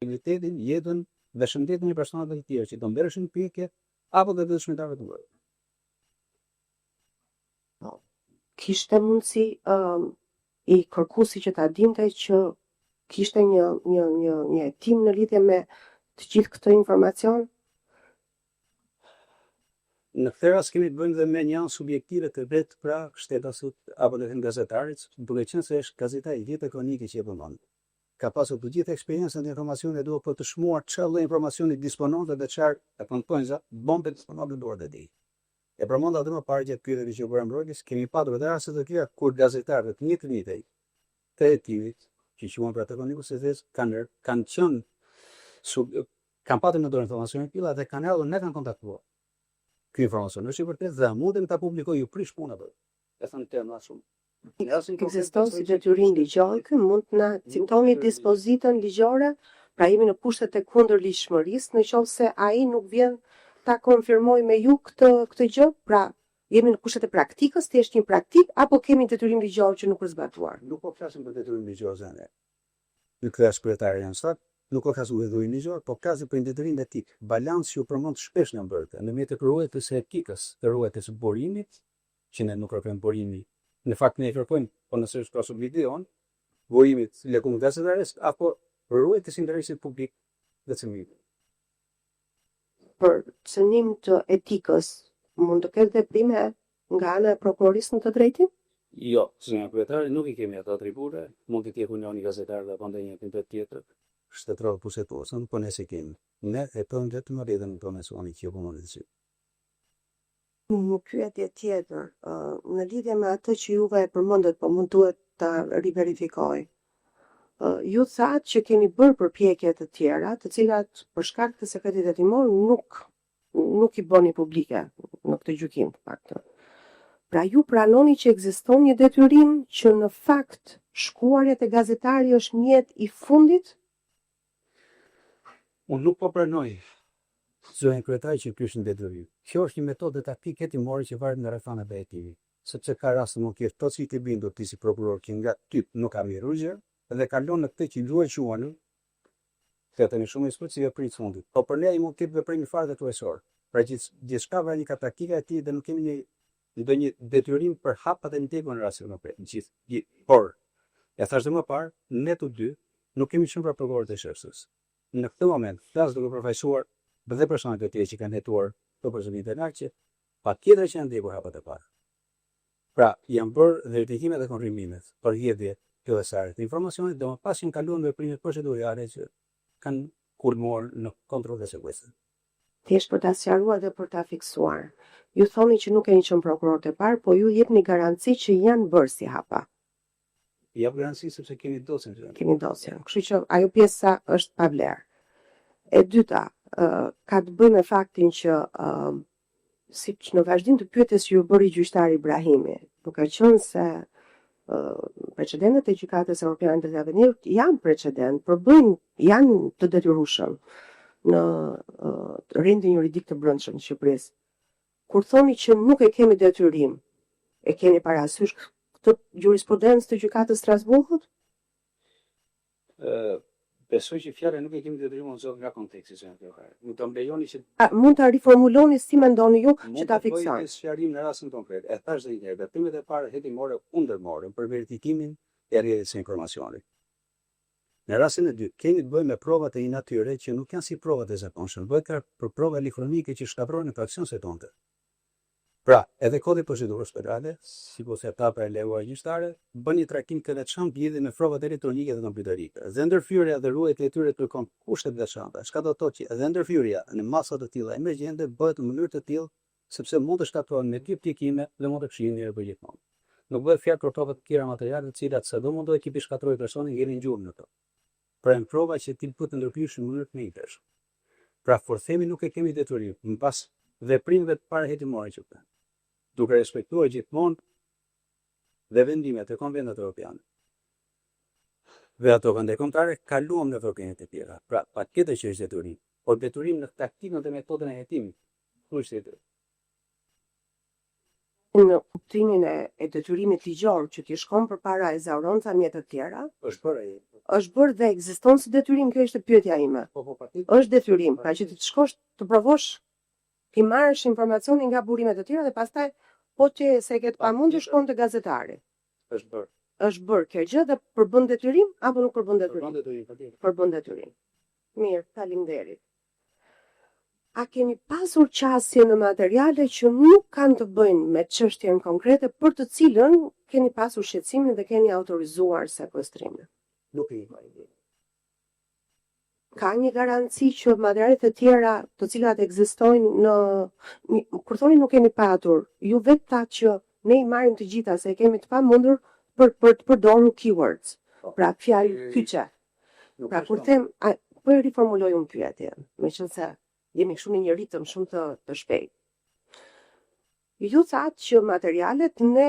Integritetin, jetën dhe shëndetin e personave të tjerë që do mbërëshin pyetje apo dhe dëshmitarëve të vërtetë. Kishte mundësi i kërkuesi që ta dinte që kishte një hetim në lidhje me të gjithë këtë informacion? Në këtë rast kemi të bëjmë dhe me një anë subjektive të vetë pra shtetasut apo dhe gazetarit, duke qenë se është gazeta i vjetë kronike që e përmend. Ka pasur të gjithë eksperiencën dhe informacionin e duhet për të shmuar çfarë lloj informacioni disponon dhe çfarë e punojnë bombe disponon në dorët e tij. E përmenda edhe më parë gjatë pyetjeve që u bëra mbrojtjes, kemi pasur edhe raste të tjera kur gazetarët të njëjtë nitej të hetimit, që quhen pra të kroniku se kanë patur në dorë informacione të tilla dhe kanë ardhur ne kanë kontaktuar. Ky informacion është i vërtetë dhe mundem ta publikoj ju prish punën atë. E thënë terma shumë. Ekziston si detyrim ligjor, kë mund të na citoni dispozitën ligjore, pra jemi në kushtet e kundërligjshmërisë, nëse ai nuk vjen ta konfirmoj me ju këtë gjë, pra jemi në kushtet e praktikës, thjesht një praktik apo kemi detyrim ligjor që nuk është zbatuar? Nuk po flasim për detyrim ligjor zënë. Në këtë shpërtarë janë sot, nuk ka kasu udhërim ligjor, po ka për një detyrim etik. Balanci që u përmend shpesh në mbërtë, në mjet të ruajtjes së etikës, të ruajtjes së burimit, që ne nuk kërkojmë burimi. Në fakt ne kërkojmë, po nëse është pasur videon, burimit lëkund gazetares apo ruajtjes së interesit publik dhe cëmimit. Për cënim të etikës, mund të ketë veprime nga ana e prokurorisë në të drejtim? Jo, zënja kryetare, nuk i kemi ato atribute, mund të tjeku një gazetar dhe apo ndonjë entitet tjetër, shtetëror pushtetuesën, po ne se kemi. Ne e përmë vetëm rritën në profesioni që po mund të si. Një pyetje tjetër, në lidhje me atë që juve e përmendët, po mund duhet ta riverifikoj. Ju thatë që keni bërë përpjekje të tjera, të cilat për shkak të sekretit hetimor nuk i bëni publike në këtë gjykim të paktën. Pra ju pranoni që ekziston një detyrim që në fakt shkuarja te gazetari është mjet i fundit? Unë nuk po pranoj zërin kryetari që ky është një detyrim. Kjo është një metodë taktike hetimore që varet nga rrethanat e hetimit, sepse ka raste mund të kesh tot si të bindur ti si prokuror që nga typ nuk ka mirë rrugë dhe kalon në këtë që luaj quan. Thëtëni shumë inspektive për i fundit. Po për ne ai mund të ketë veprim fare detyruesor. Pra gjithçka varet nga praktika e tij dhe nuk kemi ndonjë detyrim për hapat e ndjekur në rastin e gjithë. Por, e thash më parë, ne të dy nuk kemi qenë pra prokurorët e shërsës. Në këtë moment, flas duke përfaqësuar dhe personat e tjerë që kanë hetuar të personit e lartë, patjetër që janë ndjekur hapat e parë. Pra, janë bërë dhe verifikimet dhe konfirmimet për hedhje fillesare të informacionit dhe më pas janë kaluar në veprimet procedurale që kanë kulmuar në kontroll dhe sekuestër. Thjesht për ta sqaruar dhe për ta fiksuar. Ju thoni që nuk keni qenë prokurorët e parë, po ju jepni garanci që janë bërë si hapa. Jap garanci sepse kemi dosjen. Kemi dosjen. Kështu që ajo pjesa është pa vlerë. E dyta, ka të bëjë me faktin që siç në vazhdim të pyetjes që ju bëri gjyqtari Ibrahimi, duke qenë se precedentet e gjykatës Evropiane të Avenirut janë precedent, janë të detyrueshëm në rendin juridik të brendshëm të Shqipërisë. Kur thoni që nuk e kemi detyrim, e keni parasysh këtë jurisprudencë të gjykatës Strasburgut? Besoj që fjala nuk e kemi detyrimin zot nga konteksti se kjo ka. Nuk do mbejoni që mund ta riformuloni si mendoni ju që ta fiksoni. Mund të bëj sqarim në rastin konkret. E thash edhe një herë, veprimet e para hetimore u ndërmorën për verifikimin e rrjedhjes së informacionit. Në rastin e dytë, kemi të bëjmë me provat e një natyre që nuk janë si provat e zakonshme, bëhet për prova elektronike që shkatërrojnë infraksionet tonë. Pra, edhe kodi procedurës penale, sikur se etapa e lejuar gjyqtare, bën një trajtim këndshëm lidhje me provat elektronike dhe kompjuterike. Dhe ndërfyrja dhe ruajtja e tyre kërkon kushte të veçanta. Çka do të thotë që edhe ndërfyrja në masa të tilla emergjente bëhet në mënyrë të tillë sepse mund të shkatërrohen me dy pjekime dhe mund të fshihen një herë për gjithmonë. Nuk bëhet fjalë për prova të tjera materiale të cilat sado mund të ekipi shkatërrojë personin gjeni ngjurmë në to. Pra në prova që ti bëhet ndërfyeshë në mënyrë të njëjtësh. Pra forcemi nuk e kemi detyrim, mbas veprimeve të para hetimore që bëhen. Duke respektuar gjithmonë dhe vendimet e konventet evropiane. Dhe ato ndërkombëtare kaluam në vërtetë të tjera. Pra, patjetër që është detyrim, por detyrim në taktikën dhe metodën e hetimit. Kushtet. në kuptimin e detyrimit ligjor që ti shkon përpara e zaronca mjet të tjera, është bërë ai. është bërë dhe ekziston si detyrim, kjo ishte pyetja ime. Po patjetër. Është detyrim, pra që ti të shkosh të provosh ti marrësh informacionin nga burimet të tjera dhe pastaj po që se ke të pamundur shkon te gazetari. Është bërë. Është bërë kjo gjë dhe përbën detyrim apo nuk përbën detyrim? Përbën detyrim, patjetër. Përbën detyrim. Mirë, faleminderit. A keni pasur qasje në materiale që nuk kanë të bëjnë me çështjen konkrete për të cilën keni pasur shqetësimin dhe keni autorizuar sekuestrimin? Nuk e di. Ka një garanci që materialet e tjera të cilat ekzistojnë kur thoni nuk keni patur, ju vetë që ne i marrim të gjitha se kemi të pamundur për të përdorur keywords. Pra fjalë kyçe. Pra kur them, po e riformuloj unë pyetjen, meqense jemi kështu në një ritëm shumë të shpejtë. Ju thatë që materialet ne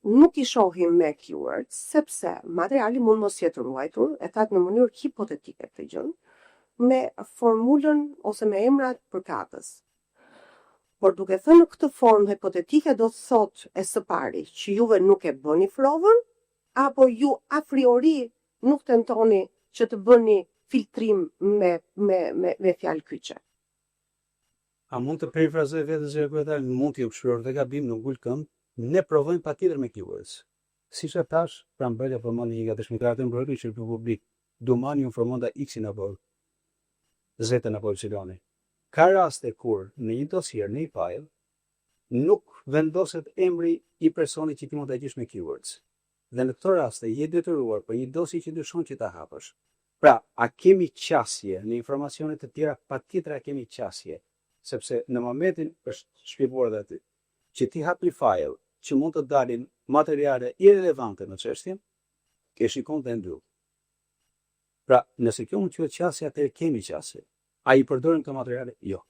nuk i shohim me keywords, sepse materiali mund mos jetë ruajtur, e thatë në mënyrë hipotetike këtë gjën, me formulën ose me emrat përkatës. Por duke thënë në këtë formë hipotetike do të thotë e së pari që juve nuk e bëni provën, apo ju a priori nuk tentoni që të bëni filtrim me fjalë kyçe. A mund të perifrazoj vetë zë kryetar, mund të shkruar dhe gabim në ngul këmbë, ne provojmë patjetër me keywords. Siç e thash, pra mbërja përmendi një nga dëshmitarët e mbrojtjes që në publik, Dumani u informonda X-in apo Z-ën apo Y-in. Ka raste kur në një dosier, në një file, nuk vendoset emri i personit që ti mund ta gjesh me keywords. Dhe në këto raste je detyruar për një dosje që dyshon që ta hapësh. Pra, a kemi qasje në informacione të tjera? Patjetër a kemi qasje. Sepse në momentin është shpjeguar dhe aty që ti hap një file që mund të dalin materiale irrelevante në çështjen, e shikon dhe ndyll. Pra, nëse kjo mund të quhet qasje, atëherë kemi qasje. A i përdorin këto materiale? Jo.